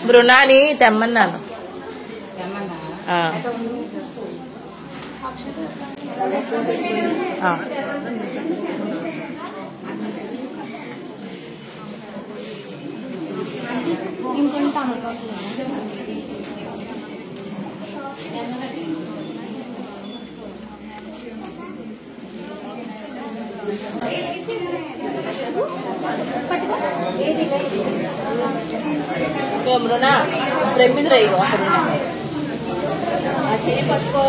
బృణాని తెమ్మన్నాను. మృణ ప్రెమ్మిది రైగో పట్టుకో.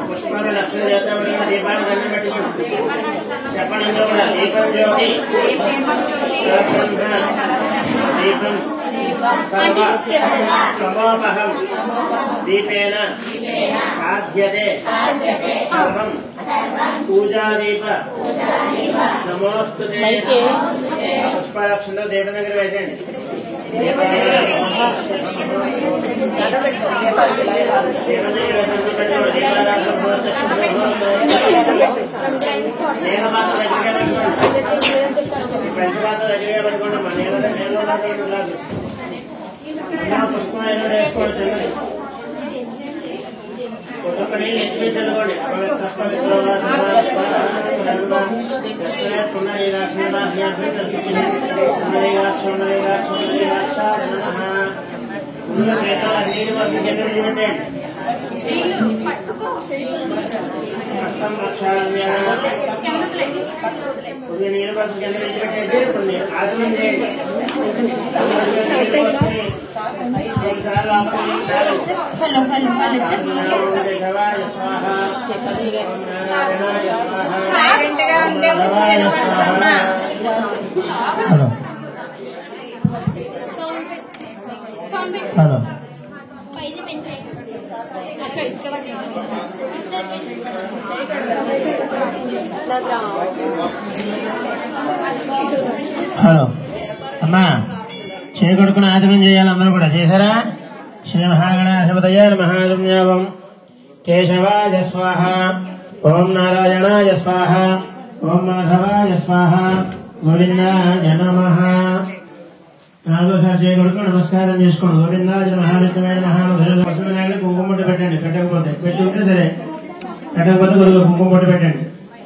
పుష్పాల లక్ష్మీ దేవత దీపాన్ని కన్ను పెట్టుకోండి. చెప్పండి కూడా దీపం జ్యోతి దీపం సమోపహం దీపేన సాధ్యతే సర్వం పూజాదీప నమోస్తుతే. పుష్పాలక్షంలో దీపం దగ్గర వేసేయండి. పుష్పం వేసుకోండి. ఒక్కొక్కటి ఎక్కువ చదవండి. నీరు పక్క కింద విడిచిపెట్టేది కొన్ని ఆచరణ చేయండి. హలో హలో అమ్మా, చేకొడుకుని ఆచరణ చేయాలి. అందరూ కూడా చేశారా? శ్రీ మహాగణాధిపతయ మహాగమ్యావం కేశవాయ స్వాహ, ఓం నారాయణాయ స్వాహ, ఓం మాధవాయ స్వాహ, గోవిందాయ నమః. నాలుగోసారి చేయకూడదు. నమస్కారం చేసుకోండి. గోవిందాయ మహావిత్యమైన మహానుభావులు కుంకుమ పొట్టు పెట్టండి. పెట్టకపోతే పెట్టి ఉంటే సరే, పెట్టకపోతే గురువు కుంకుమ పొట్టు పెట్టండి.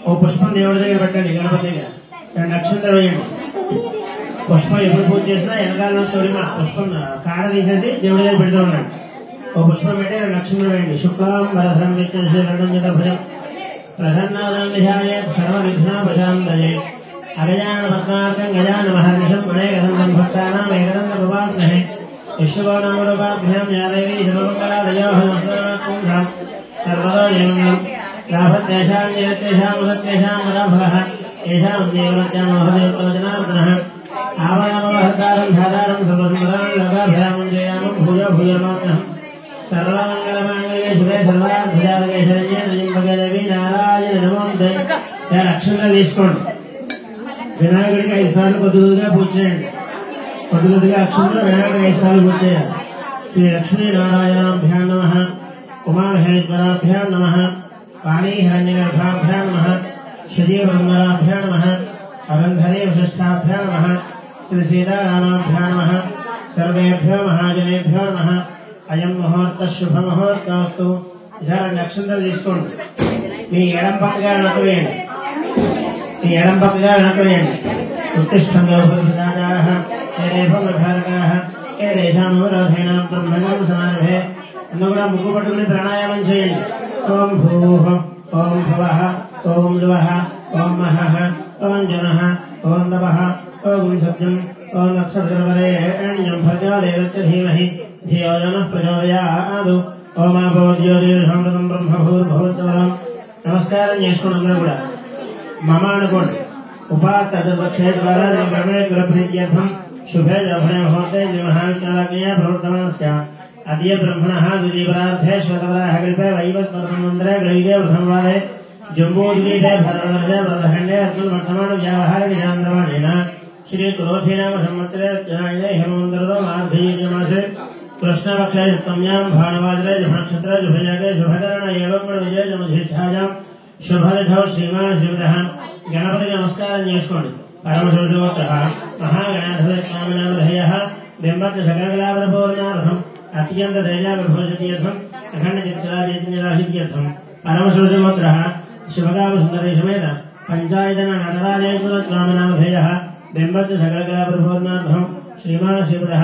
ఓ పుష్పం దేవుడి దగ్గర పెట్టండి. గణపతిగా 2 అక్షంతలు వేయండి. పుష్పం ఎప్పుడు పూజ చేసినా వెనకాల తొలిమ పుష్పం కాడ తీసేసి దేవుడి దగ్గర పెడుతూ ఉండండి. ఓ పుష్పం పెట్టి 2 అక్షంతలు వేయండి. శుక్లాం వరధరం విష్ణుభుజం ప్రసన్నాయ సర్వవిఘ్నాపశాంతయే అగజాన పద్మార్కం గజాన మహర్నిశం అనేకదంతం భక్తానాం ఏకదంతముపాగ్మహే విష్ణుగోనామరూపాభ్యాం యా దేవీ సర్వమంగళాదయోః నమః సర్వదో జీవనం లాభత్యేషాం జయత్యేషాం ఉదత్యేషాం వరాభవః ఏషాం జీవనత్యాం మహదేవతః आवयामवहर्तारं धातारं सर्वसुन्दरां लोकाभिरामं जयामं भूयो भूयमानः सर्वमङ्गलमाङ्गल्ये शिवे सर्वार्थसाधके शरण्ये त्र्यम्बके देवी नारायण नमोऽस्तुते लक्षणं తీసుకోండి వినాయకుడికి 5 సార్లు కొద్దిగా పూజ చేయండి కొద్దిగా అక్షంతలు వినాయకుడికి 5 సార్లు పూజ చేయాలి శ్రీ లక్ష్మీ నారాయణాభ్యాం నమః ఉమామహేశ్వరాభ్యాం నమః పాణీ హిరణ్యగర్భాభ్యాం నమః శరీరమంగళాభ్యాం నమః అరంధరే వశిష్టాభ్యాం నమః శ్రీ సీతారామాభ్యాం నమః సర్వేభ్యో మహాజనేభ్యో నమః అయం ముహూర్త శుభ ముహూర్తస్తు ఇలా అక్షంతలు తీసుకోండి మీ ఎడం పక్కగా వెనక వేయండి మీ ఎడం పక్కగా వెనక వేయండి ఉత్తిష్టంగా ఉపరిదాదాః శరీరభంగధారకాః ఏషామవరోధేనాం బ్రహ్మణం సమారభే అందరూ కూడా ముగ్గు పట్టుకుని ప్రాణాయామం చేయండి ఓం భూః ఓం భువః ఓం లువః ఓం మహః ఓం జనః ఓం తపః ఓం సత్యం ఓం నక్షత్రవరేణ్యం భర్గో దేవస్య ధీమహి ధియో యనః ప్రచోదయాత్ ఓం ఆపోజ్యోతిర్షమృతం బ్రహ్మభూర్భువస్సువరం నమస్కారం చేసుకోండి అందరూ కూడా మమ అనుకోండి ఉపాత్తక్షేత్ర బ్రహ్మేశ్వరప్రీత్యర్థం शुभे मुहूर्ते महाविष्णाज्ञया प्रवर्तमानस्य अद्य ब्रह्मणः द्वितीयपरार्धे श्वेतवराहकल्पे वैवस्वतमन्त्रे गणिते प्रथमवादे जम्बूद्वीपे भद्रवर्षे वरदखण्डे अस्मिन् वर्तमानव्यावहारिकचान्द्रमाणेन श्रीक्रोधीनाम संवत्सरे जनायने हेमन्तर्तो मार्धयीजमासे कृष्णपक्षे सप्तम्यां भानुवासरे शुभनक्षत्रे शुभयोगे शुभकरण एवं विजयजमधिष्ठायां शुभतिथौ श्रीमान् श्रीमतः गणपति नमस्कारं చేసుకోండి परमशोषगोत्रः महागणाधिपतिनामनामधेयः बिम्बस्य सकलकलाप्रपूर्णार्थम् अत्यन्ततेजाप्रभूषतीर्थम् अखण्डचित्कलाचैतन्यराशित्यर्थम् परमशोषगोत्रः शिवकामसुन्दरेशमेत पञ्चायतन नटराजेश्वरनामनामधेयः बिम्बस्य सकलकलाप्रपूर्णार्थम् श्रीमान् श्रीपदः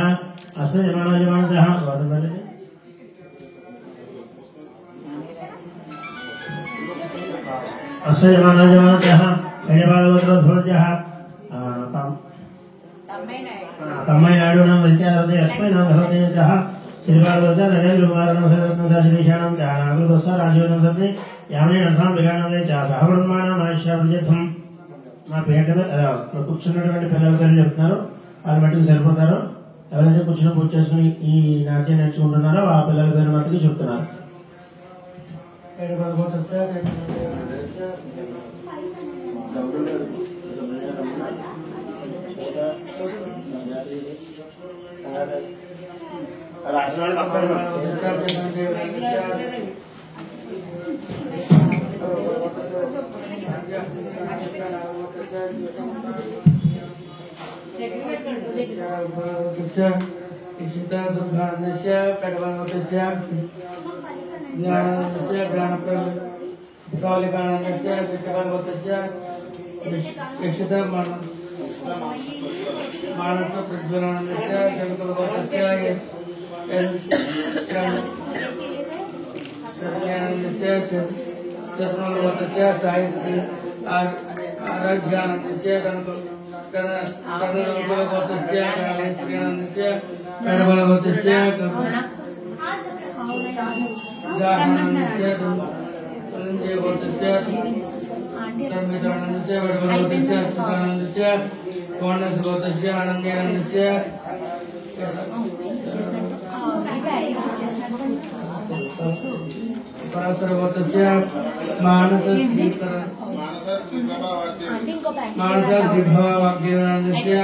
अस्य जमानजमानतः अस्य जमानजमानतः हेयबालगोत्रोद्भवजः तम्मैनाडु नाम विद्याधरे लक्ष्मी नाम धरते जः श्रीपार्वती नरेंद्र कुमार नाम सरत्न श्रीशानम जानागुल दोसा राजीव नाम सरने यामने नरसाम बिगाना दे चा सहब्रह्माण महेश्वर विजयथम మా పేట కూర్చున్నటువంటి పిల్లలు గారు చెప్తున్నారు వాళ్ళ మట్టుకు సరిపోతారు ఎవరైతే కూర్చుని పూజ చేసుకుని ఈ నాట్యం నేర్చుకుంటున్నారో ఆ పిల్లల గారి మట్టుకు చెప్తున్నారు मानस प्रज्वलनस्य जगतगोत्रस्य सत्यानन्दस्य चतुर्गोत्रस्य सायश्री आराध्यानन्दस्य कनकगोत्रस्य कामेश्वर्यानन्दस्य पेडबलगोत्रस्य जाहानन्दस्य गोत्रस्य सर्वेदानन्दस्य पेडबलगोत्रस्य सुखानन्दस्य कोणसगोत्रस्य आनन्द्यानन्दस्य पराशरगोत्रस्य मानसश्रीभवाग्देवानन्दस्य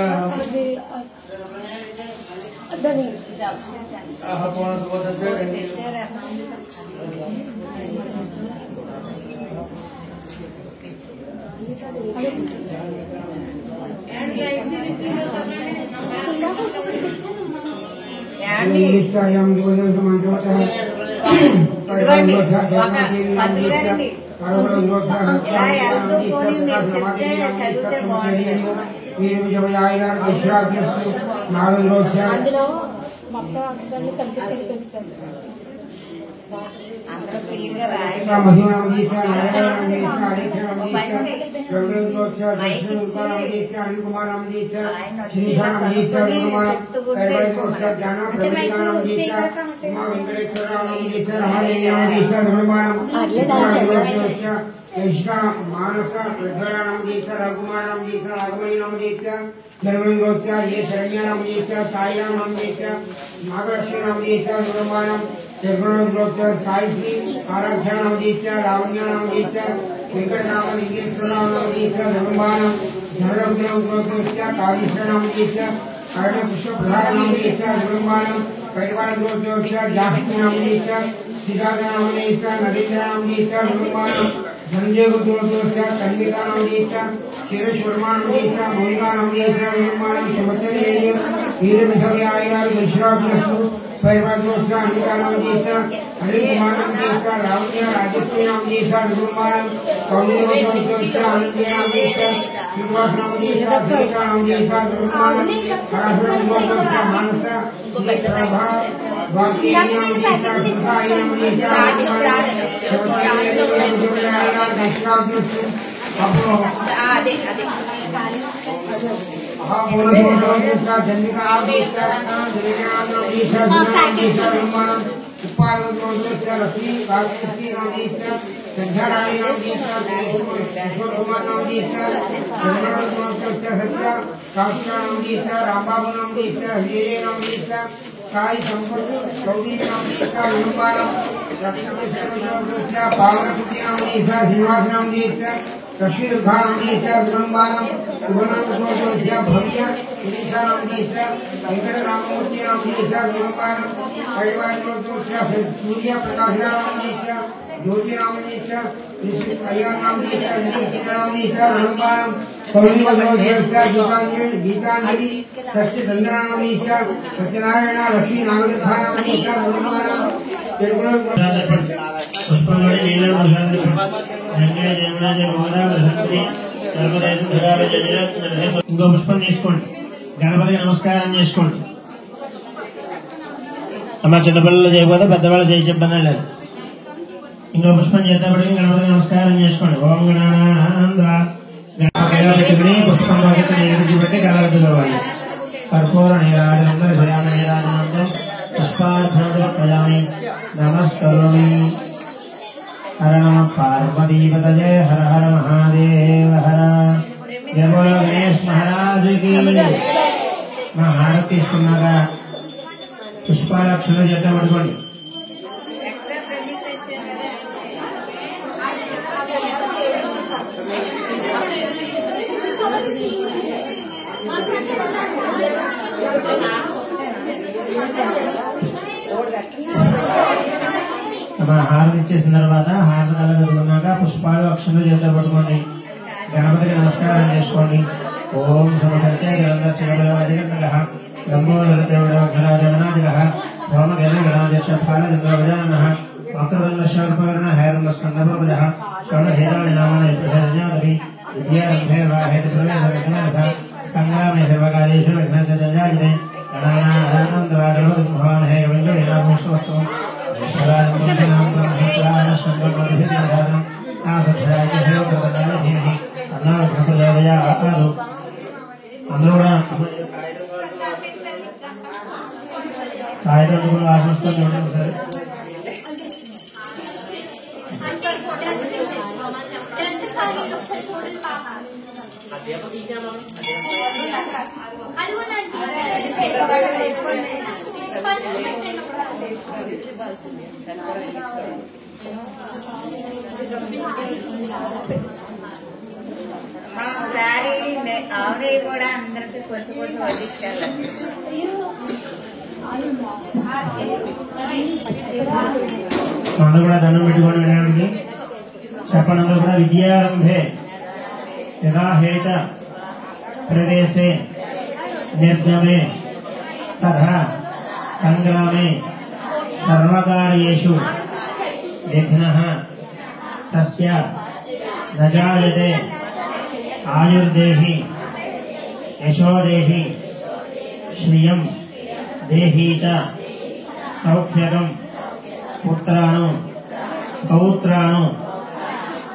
धर्मयोगस्य ये शरण्यानामयेश्च साईनामयेश्च नागलक्ष्मीनामयेश्च गुरुमानं निर्गुणयोगस्य साईश्री आराध्यानामयेश्च लावण्यानामयेश्च वेंकटनामलिंगेश्वरनामयेश्च धर्मानं धर्मयोगस्य कालीश्वरनामयेश्च कर्णपुष्पप्रधानामयेश्च गुरुमानं कैवालयोगस्य जाह्ननामयेश्च सिद्धार्थनामयेश्च नरेन्द्रनामयेश्च गुरुमानं धनदेवदोषस्य संगीतानामयेश्च शिरश्वर्मानामयेश्च मौलिकानामयेश्च गुरुमानं समचर्येय वीरविषव्यायाय विश्रामस्तु सर्वदोषस्य अनिकानामयेश्च हरिकुमारनामयेश्च लावण्य राजस्वीनामयेश्च गुरुमानं कौलिकदोषस्य आनन्द्यनामयेश्च श्रीनिवासनामयेश्च धनिकानामयेश्च गुरुमानं हरासुरदोषस्य मानस श्रीप्रभा वाक्यनामयेश्च सुसायनामयेश्च साई संपत्ति चौधरी नामयेश्च गुरुमानं रत्नकेश्वरस्य पावनपुत्रीनामयेश्च श्रीनिवासनामयेश्च कशीर्घानामयेश्च गुरुमानं सुवर्णनामयेश्च भव्य उदीशानामयेश्च वेंकटराममूर्तिनामयेश्च गुरुमानं कैवालयोगस्य सूर्यप्रकाशनामयेश्च ज्योतिनामयेश्च अय्यानामयेश्च विष्णुनामयेश्च गुरुमानं कौलिकदोषस्य गीतांजलि सत्यचंद्रनामयेश्च सत्यनारायण लक्ष्मी नागदत्तानामयेश्च गुरुमानं पुष्पंगड़ी लीला प्रशांति गंगे जमुना जय गोदा बसंती सर्वदेश ధరాల జయ ఇంకో పుష్పం తీసుకోండి గణపతికి నమస్కారం చేసుకోండి అమ్మ చిన్నపిల్లలు చేయకపోతే పెద్దవాళ్ళు చేయి చెప్పడం లేదు ఇంకో పుష్పం చేతబడి గణపతికి నమస్కారం చేసుకోండి ఓం గణానాంద్ర పుష్పం పెట్టి గణపతిలోవాలి కర్పూర నీరాజనందర శ్యామ నీరాజనందం पुष्पार्घ्यं नमस्करोमि हर नमः पार्वतीपतये हर हर महादेव हर जय बोलो गणेश महाराज की महारती सुनगा पुष्पालक्ष्मी जैसे पड़कोंడి హారతి ఇచ్చేసిన తర్వాత హారతి కలగదుకున్నాక పుష్పాలు అక్షంతలు చేత పట్టుకోండి గణపతికి నమస్కారం చేసుకోండి ఓం సమకర్తే గంగోదరదేవుడరాజమనాదిగ సోమగణగణాధ్యక్ష ఫాలచంద్రవజాన వక్రదండశర్పకర్ణ హైరంగస్కందభవజ షోడహేరాణి నామాని ప్రసజ్ఞాదవి విద్యారంభే వాహేతి ప్రవేశ సంగ్రామే సర్వకార్యేషు విఘ్నజాయతే గణానాథానందవాగణపతిం హే గవిందోస్తవం అందరూ కూడా కాయలు ఆశిస్తుంది ఉంటాం సరే ఒకసారి ఆవిడ కూడా అందరికి కొంచెం కొంచెం వడ్డించుకెళ్ళండి. అందరూ కూడా దండం పెట్టుకొని వినడానికి చెప్పండి. అందరూ కూడా విద్యారంభే యదా హేచ ప్రదేశే నిర్జమే తథా సంగ్రామే సర్వకార్యేషు విఘ్నః తస్య న జాయతే ఆయుర్దేహి యశోదేహి శ్రియం దేహి చ సౌఖ్యకం పుత్రాను పౌత్రాను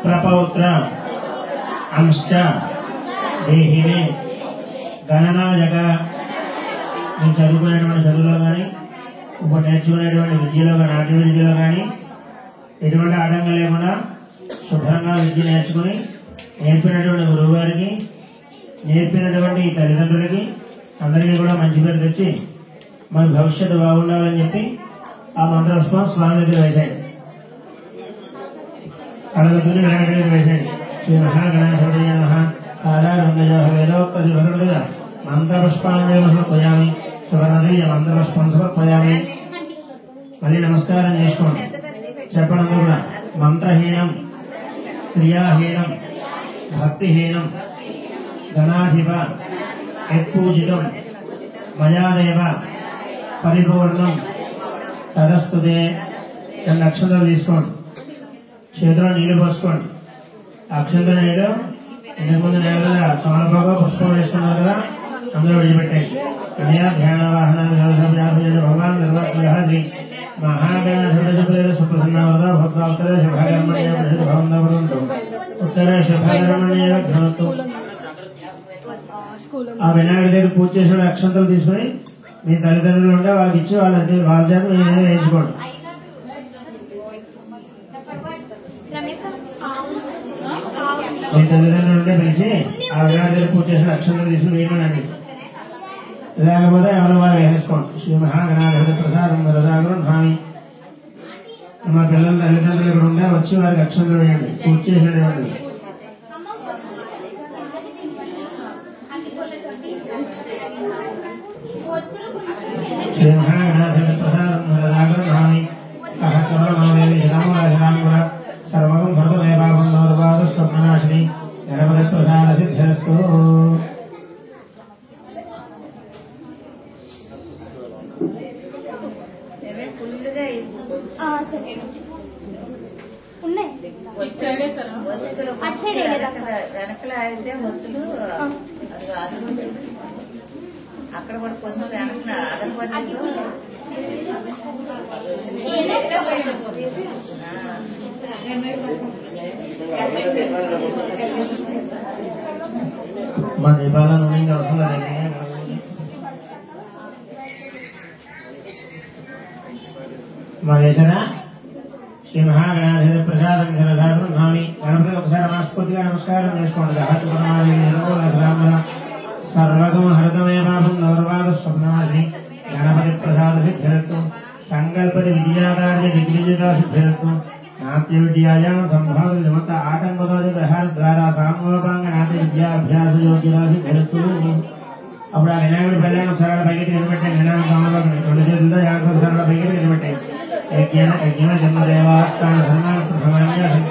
ప్రపౌత్ర అంశ్చ దేహిమే గణనాయక. నేను చదువుకునేటువంటి చదువులో కానీ ఇప్పుడు నేర్చుకునేటువంటి విద్యలో కానీ నాట్య విద్యలో కానీ ఎటువంటి ఆటంకం లేకుండా శుభ్రంగా విద్య నేర్చుకుని నేర్పినటువంటి గురువు గారికి నేర్పినటువంటి ఈ తల్లిదండ్రులకి అందరికీ కూడా మంచి పేరు తెచ్చి మన భవిష్యత్తు బాగుండాలని చెప్పి ఆ మంత్రపుష్పం స్వామి దగ్గర వేశాడు. అడగతుని వినాయకుడి దగ్గర వేశాడు. శ్రీ మహాగణాధిపతయ నమః వేదోక్తదిభరుడుగా మంత్రపుష్పాంజలి సమర్పయామి. శుభనదీయ మంత్రపుష్పం సమర్పయామి. మళ్ళీ నమస్కారం చేసుకోండి. చెప్పడం కూడా మంత్రహీనం, క్రియాహీనం, భక్తిహీనం, గణాధిప యత్పూజితం మయాదేవ పరిపూర్ణం తదస్తుతే. 2 అక్షంతలు తీసుకోండి. చేతిలో నీళ్లు పోసుకోండి. అక్షంత నీళ్ళు ఇంతకుముందు నేల తమలపాకు పుష్పం వేసుకున్నారు కదా, అందరూ విడిచిపెట్టాయి. కన్యా ధ్యాన వాహన భగవాన్ నిర్వర్తి మహాగణాధిపతి సుప్రసన్నవరద భక్తావతరే శుభకర్మణ్య భవంతు ఉత్తరే శుభకర్మణ్య ఘనస్తు. ఆ వినాయకుడి దగ్గర పూజ చేసిన అక్షంతలు తీసుకుని మీ తల్లిదండ్రులు ఉంటే వాళ్ళకి ఇచ్చి వాళ్ళ చేత మీ మీద వేయించుకోండి. మీ తల్లిదండ్రులు ఉంటే పిలిచి ఆ వినాయకుడి దగ్గర పూజ చేసిన అక్షంతలు తీసుకుని వేయమనండి. లేకపోతే ఎవరు వారు వేసేసుకోండి. శ్రీ మహాగణాధిపతి ప్రసాదం వరదాగృహామి. మా పిల్లల తల్లిదండ్రులు ఇక్కడ ఉంటే వచ్చి వారికి అక్షంతలు వేయండి, పూజ చేసినటువంటి. శ్రీ మహాగణాధిపతి ప్రసాదం వరదాగృహామి. సర్వం భరతమేవాహం నవరపాద స్వప్ననాశిని గణపతి ప్రసాద సిద్ధిరస్తు. ఫుల్గా ఉన్నాయి వెనకలో అయితే ఒత్తులు అక్కడ కూడా కొంచెం వెనక అదనపడి మా దీపాలను ఇంకా అవసరం లేదు. మా వేసరా శ్రీ మహాగణాధిపతి ప్రసాదం ఘనధామి. గణపతి ఒకసారి మనస్ఫూర్తిగా నమస్కారం చేసుకోండి. సర్వగమ హరితమే పాపం నవరవాద స్వప్నవాసిని గణపతి ప్రసాద సిద్ధిరత్తు. సంకల్పతి విద్యాకార్య దిగ్విజయతా సిద్ధిరత్తు. నాట్య విద్యాయాం సంభావ విమత ఆటంకతోజ ప్రహార ద్వారా సామోపాంగ నాట్య విద్యాభ్యాస యోగ్యత సిద్ధిరత్తు. అప్పుడు ఆ వినాయకుడి కళ్యాణం సరళ పైకి నిలబెట్టాయి. వినాయక స్వామిలో 2 చేతులతో యాగం సరళ పైకి నిలబెట్టాయి. జన్మదేవాస్థాన సన్మాన ప్రథమాన్యాసం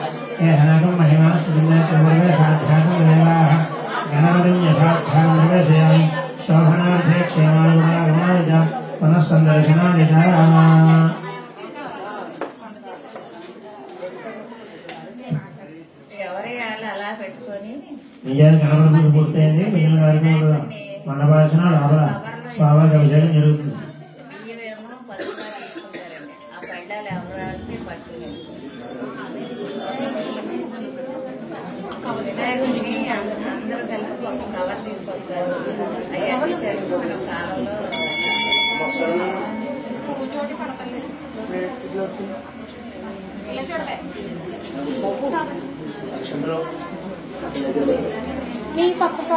ఏ హనకం మహిమాన సాధ్యాసం దేవాః గణపతిం యథార్థానం నివేశయామి. శోభనార్థే క్షేమాయ పునఃసందర్శనాయ ఎవరి వాళ్ళు అలా పెట్టుకొని నిజానికి గణపతి పూజ పూర్తయింది. మిగిలిన వారికి మండపార్చన లోపల స్వామివారికి అభిషేకం జరుగుతుంది. బియ్యమేమో పసుపుగా తీసుకుంటారండి. ఆ పడ్డాలు ఎవరాడితే పట్టుకుని వినాయకుడిని అందరూ కలిపి ఒక కవర్ తీసుకొస్తారు. అవన్నీ తెలుసుకున్న కాలంలో మీ పక్కతో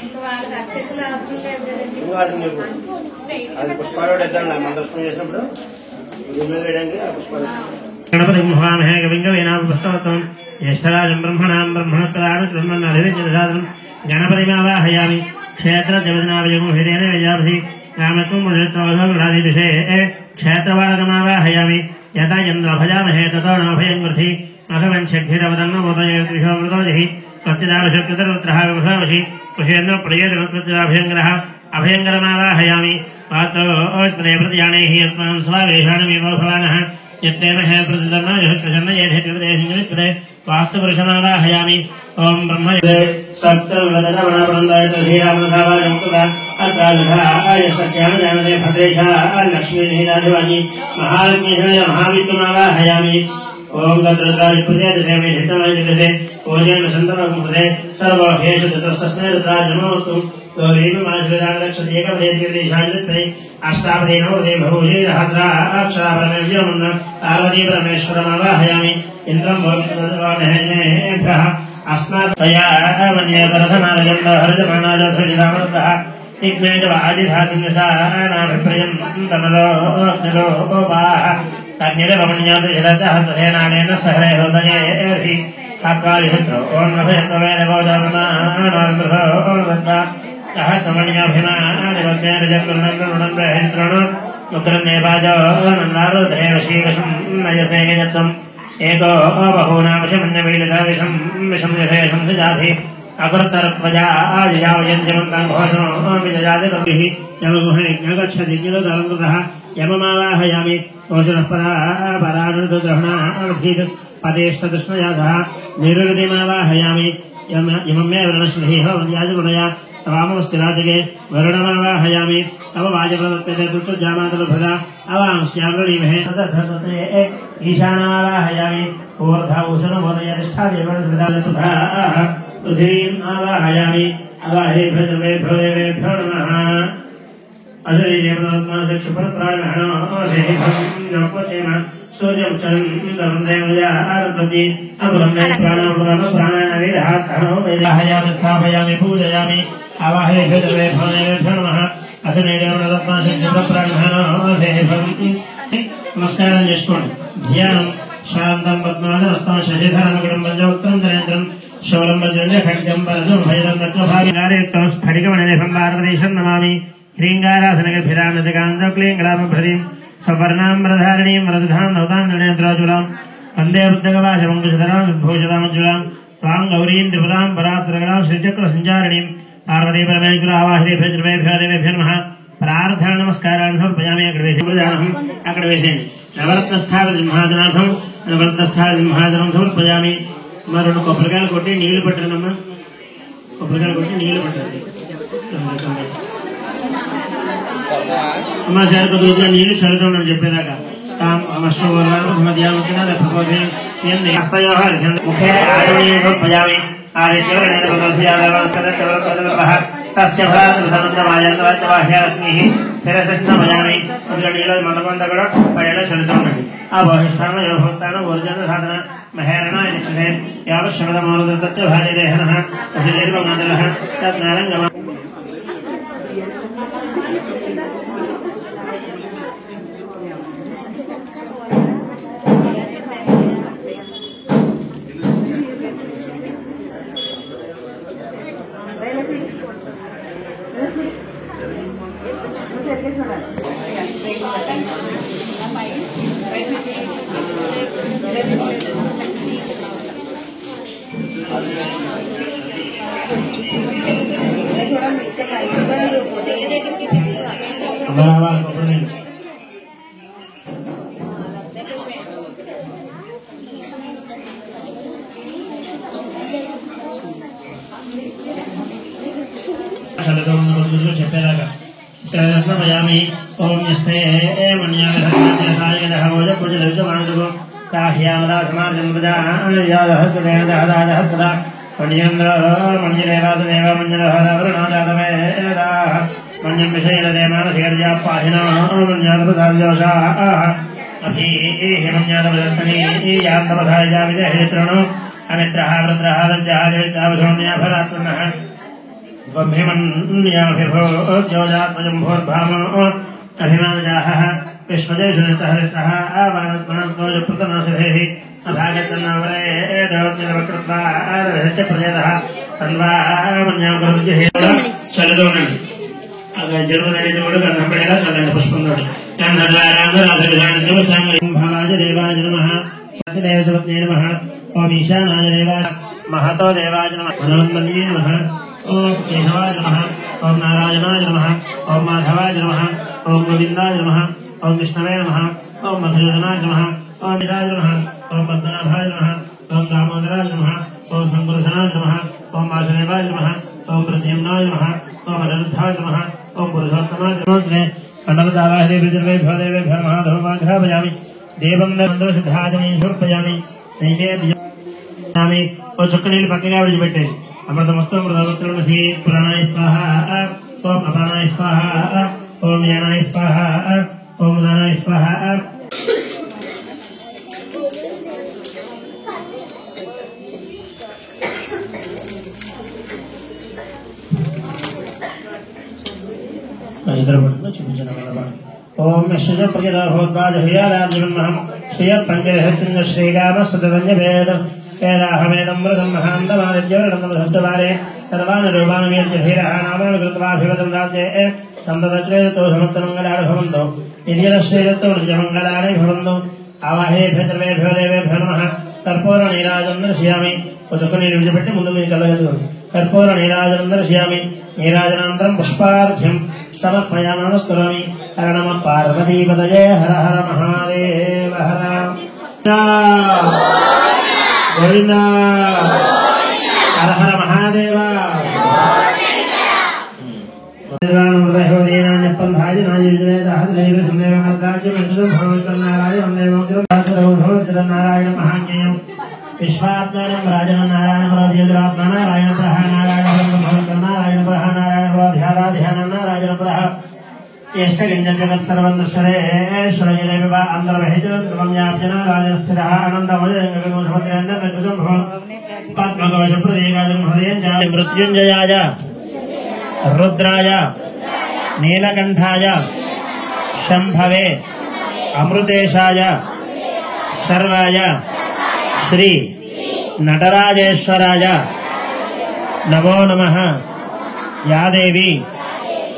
ఇంకా వాళ్ళకి అక్షతలు అవసరం లేదు కదండి. అది పుష్పాలు ఎత్తాను మంత్రపుష్పం చేసినప్పుడు వేయడానికి ఆ పుష్పాలు. గణపతి మహామహే కవింగవేనాపుస్తవత్వం జ్యేష్ఠరాజం బ్రహ్మణాం బ్రహ్మణత్రానుష్ణాధిసాదనం గణపతిమావాహయామి. క్షేత్ర జగన్నాభయగం హృదయన వేజాభి రామత్వం ముదిత్వే క్షేత్రవాదమావాహయామి. యథా చంద్ర భజామహే తతో నభయం గృధి భగవన్ షడ్భిరవదన్నోదయోజి స్వస్తిదాభిషక్తరుద్రః విభావసి కుశేంద్ర ప్రియజనత్వభయంకరः అభయంకరమావాహయామి. పాత్రోష్ణే ప్రతిజానైః యస్మాన్ స్వావేషాణమేవ భవానః యత్తేవ హే ప్రతిదన్నయేధే వాస్తుపురుషమావాహయామి. ఓం బ్రహ్మ లక్ష్మీదేవాధివాని మహాలక్ష్మీమావాహయామి. ఓం గద్రుద్రాజప్రదే ఓజేన సంతమృదే సర్వోహేషు తస్మై రుద్రాజమోస్తు परमेश्वरमावाहयामि इंद्रं भोक्तुमेभ्यः अस्मात्तया वन्यकरथमालयन्दहरजमानाजध्वजिदामृतः इग्मेजवादिधातुनिषाणाभिप्रयं तमलोऽग्निलोपाः तज्ञरमणीयादिजलतः तथेनानेन सहरे हृदये काकालिहत्रो ओन्नभयत्ववेदवोदरमाणान्द्रभोदत्ता सहस्रमणीयाभिमानिवद्वेरजत्रुणन्द्रुणन्द्रहेन्द्रणो उग्रन्नेवाजो नन्दारुधेव श्रीवशं नयसे यत्तम् एको बहूनामशमन्यमीलिताविषं विषं यथेषं सुजाधि अकृतर्प्रजा आदिजावयन्त्यमन्तं घोषणो विजयादिभिः यमगुहैज्ञगच्छति किलदलङ्कृतः यममावाहयामि घोषणः परानुदग्रहणाभीत् पदेष्टदृष्णयाधः निरुदिमावाहयामि यममेव रणश्रुधिः वन्द्याजगुणया तवामस्तिराजगे वरुणमावाहयामि तव वाजप्रदत्ते तुर्जामातलभृदा अवांस्याग्रणीमहे तदधसते ईशानावाहयामि ऊर्ध्वौषणमोदयतिष्ठादेवृदा पृथिवीम् आवाहयामि अवाहेभ्यो देवेभ्यो नमः अशरीरेवक्षुपरायणोऽधेभं सूर्यं चन्द्रं देवयारभति अपुरं प्राणायामि स्थापयामि पूजयामि अवाहेभ्यो देवेभ्यो नमः अशरीरेवक्षुपरायणोऽधेभं नमस्कारं చేసుకోండి ధ్యానం శాంతం పద్మాసనం శశిధరం పంచోత్తరం ధరేంద్రం శౌరం వజ్రం ఖడ్గం పరశుం భైరం దక్షభాగినారేత్తం స్ఫటికమణినిభం భారతదేశం నమామి ह्रीङ्गारासनगभिरानजगान्तक्लीङ्गलामभृतिं सवर्णाम्रधारिणीं वरदधां नवतान्द्रणेन्द्राजुलां वन्दे बुद्धगवाशमङ्कुशधरां सुद्भूषितामज्जुलां त्वां गौरीं त्रिपुरां परात्रगलां श्रीचक्रसञ्चारिणीं पार्वतीपरमेश्वरावाहिदेभ्यो देवेभ्यो नमः प्रार्थना नमस्कारान् समर्पयामि अग्रवेशेन नवरत्नस्थापितसिंहासनार्थं नवरत्नस्थापितसिंहासनं समर्पयामि मरण కొబ్బరికాయలు కొట్టి నీళ్లు పట్టనమ్మా కొబ్బరికాయలు కొట్టి నీళ్లు పట్టాలి అమ్మాచారి కొద్దిగా నీళ్లు చల్లుతామని చెప్పేదాకా ముఖే ఆదమీయపయామి శిరస్నమయామి కొద్దిగా నీళ్ళు మండపంతా కూడా పడేలా చల్లుతూ ఉండండి ఆ బహిష్టాన యోగోత్తాన ఊర్జన సాధన మహేరణ నిక్షే యావశమదమోదత్త భాజదేహన అసిలేర్వమండల తత్నారంగమ చెప్పేదాకా శరస్నమయామి ఓం యస్తే మణ్యాసాయగోజపుజమానుగు కాహ్యామదా సమాజం ప్రజాదహస్కదా మణ్యేంద్ర మణ్యదేవాదేవ మణ్యదహరవరుణాదాతవేదా మణ్యం విషయదేమానశేర్యాపాహినా మణ్యాదపదాజోషా అభీమణ్యాదపదత్తనీ యాంతపధాయ విజయత్రణు అమిత్రః వృత్రః దజ్జాదేవతావశోన్యాభరాత్మనః ज्योजात्मजम्भोर्भामो अभिमानजाः विश्वजयसुनितहरिस्तः आवानत्मनत्वजप्रतनासिधेः अभागतन्नावरेदवज्ञवकृत्वादहस्य प्रजेदः तन्वामन्यां चलदोनंడి అలా జన్మనేది కూడా కనపడేలా చల్లండి పుష్పంతోటి భవాజ దేవాయ నమః దేవసవత్నే నమః ఓం ఈశానాయ దేవాయ महतो देवाय नमः मनोन्मन्ये नमः ओम केशवाय नमः ओम नारायणाय नमः ओम माधवाय नमः ओम गोविंदाय नमः ओम विष्णवे नमः ओम मधुसूदनाय नमः ओम विदाय नमः ओम पद्मनाभाय नमः ओम दामोदराय नमः ओम शंकरसनाय नमः ओम वासुदेवाय नमः ओम प्रद्युम्नाय नमः ओम अनिरुद्धाय नमः ओम पुरुषोत्तमाय नमः अनवदावाहदे विजर्वेभ्यो देवेभ्यो नमः धर्माघ्रापयामि देवं मंत्रसिद्धाजने समर्पयामि नैवेद्य और చుక్క నీళ్ళు పక్కగా విడిచిపెట్టేది अमृतमस्तु अमृतवत्रमसि प्राणाय स्वाहा ओम अपानाय स्वाहा ओम ज्ञानाय स्वाहा ओम उदानाय स्वाहा इधर बढ़ना चुपचाप वाला ओम यशज प्रजदा भवद्वाज हियाराजब्रह्मं श्रिय पंजहत्य श्रीगाम सतवन्य वेद केदाहमेदं मृदं महान्तमादिज्यवरणं सत्यवारे सर्वान् रूपान् वीर्यधीरः नामान् कृत्वाभिवदं राज्ये सम्पदश्रेयतो समस्तमङ्गलानि भवन्तु इन्द्रश्रेयतो निजमङ्गलानि भवन्तु आवाहेभ्यो सर्वेभ्यो देवेभ्यो नमः कर्पूरनीराजनं दर्शयामि पुष्पनीरं विजयपेट्टि मुंदु मी कलगदु कर्पूरनीराजनं दर्शयामि नीराजनानन्तरं पुष्पार्घ्यं समर्पयामि नमस्करोमि हर नमः पार्वतीपतये हर हर महादेव हर गोविंद हर हर महादेव नारायण महाज्ञेयं विश्वात्मानं राजन नारायण नारायण नारायण प्रह नारायण प्रह नारायण नारायण प्रह यष्टगिञ्जन् जगत् सर्वं दृश्यते अन्तर्वहितं सर्वं व्याप्य नारायणस्थितः अनन्तमजगन्मोषपत्रेन्द्रकृतं भवन् पद्मकोशप्रदेकाजं हृदयं च मृत्युञ्जयाय रुद्राय नीलकण्ठाय शम्भवे अमृतेशाय सर्वाय श्री नटराजेश्वराय नमो नमः। या देवी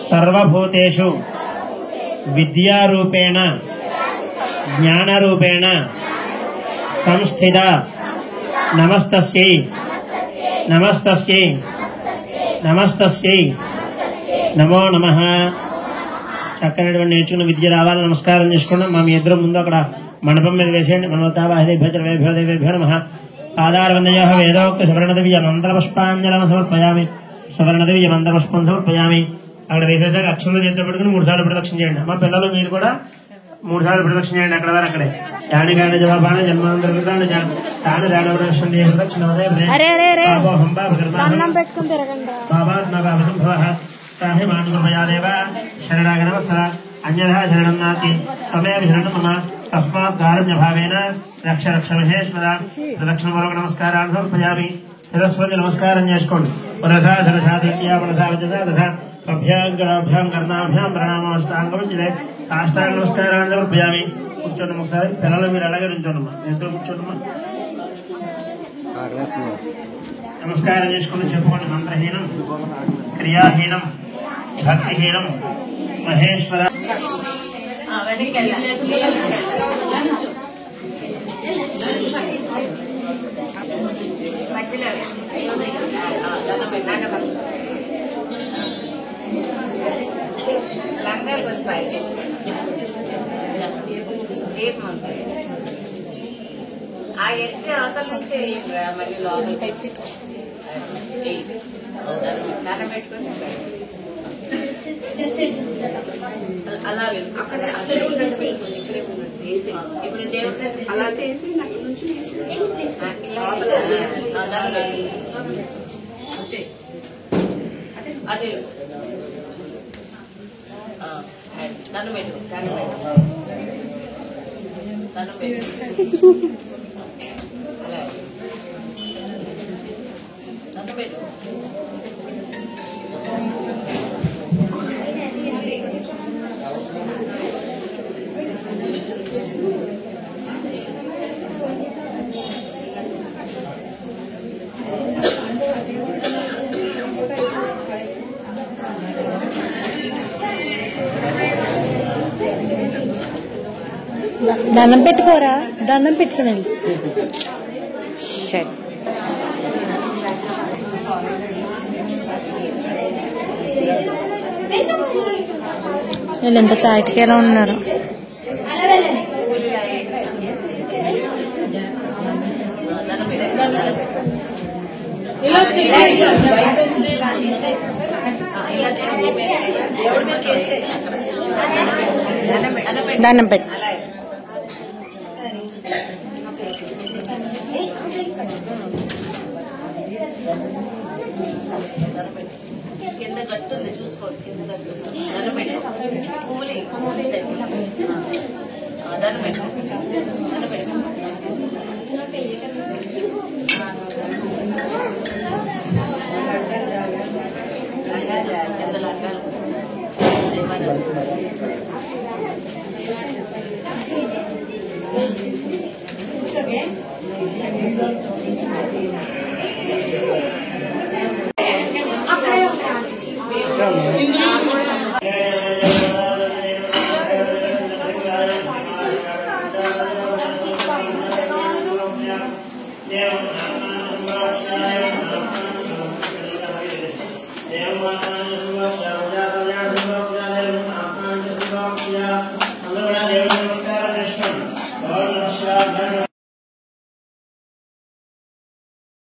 सर्वभूतेषु विद्यारूपेण ज्ञानरूपेण संस्थिता नमस्तस्यै नमस्तस्यै नमस्तस्यै नमो नमः। చక్కనటువంటి నేర్చుకున్న విద్య రావాలి. నమస్కారం చేసుకున్నాం. మా మీ ఇద్దరు ముందు అక్కడ మండపం మీద వేసేయండి. మనోతావాహేభ్యో నమః. పాదారవిందయోః వేదోక్త సువర్ణదివ్య మంత్రపుష్పాంజలిం సమర్పయామి. సువర్ణదివ్య మంత్రపుష్పం సమర్పయామి. అక్కడ వేసేసాక అక్షంలో చేతితో పెట్టుకుని 3 సార్లు ప్రదక్షిణ చేయండి. మా పిల్లలు మీరు కూడా 3 సార్లు ప్రదక్షిణ చేయండి. అక్కడ వారు అక్కడే యానికాని జవాబాన జన్మాంతర్గతాన్ని తాను రాడవరక్షణ ప్రదక్షిణ ताहि मानुमया देव शरणागतवत्स अन्यथा शरणं नास्ति तमेव शरणं मम तस्मात् कारुण्यभावेन रक्ष रक्ष महेश्वरा प्रदक्षिणपूर्वक नमस्कारान् समर्पयामि. सरस्वती नमस्कारं చేసుకోండి. పునసా సరసాదిత్యా పునసా వచసా తథా అభ్యాం కర్ణాభ్యాం ప్రణామాష్టాంగముచ్యతే. సాష్టాంగ నమస్కారాన్ని సమర్పయామి. కూర్చోండి ఒకసారి. పిల్లలు మీరు అలాగే నుంచోండమ్మా. ఇద్దరు కూర్చోండమ్మా. నమస్కారం చేసుకుని చెప్పుకోండి. మంత్రహీనం క్రియాహీనం భక్తిహీనం మహేశ్వర ఆ ఎడ్జ్ అవతల నుంచి మళ్ళీ లోపల దండం పెట్టుకుని అలాగే అక్కడ అక్కడే ఉన్నట్టు ఇక్కడే ఉన్నట్టు వేసి ఇప్పుడు దేవుడు అలాంటి వేసి అక్కడ నుంచి లోపల అదే దండం పెట్టు దండం పెట్టు అలా దండం పెట్టు. దండం పెట్టుకోరా, దండం పెట్టుకునండి. వీళ్ళు ఎంత తాటికేలా ఉన్నారు. దండం పెట్టు. కింద గట్టు ఉంది చూసుకోండి, కింద గట్టు దండం పెట్టి పూలి దండం పెట్టి దండం పెట్టి కింద లాగాలి దేవ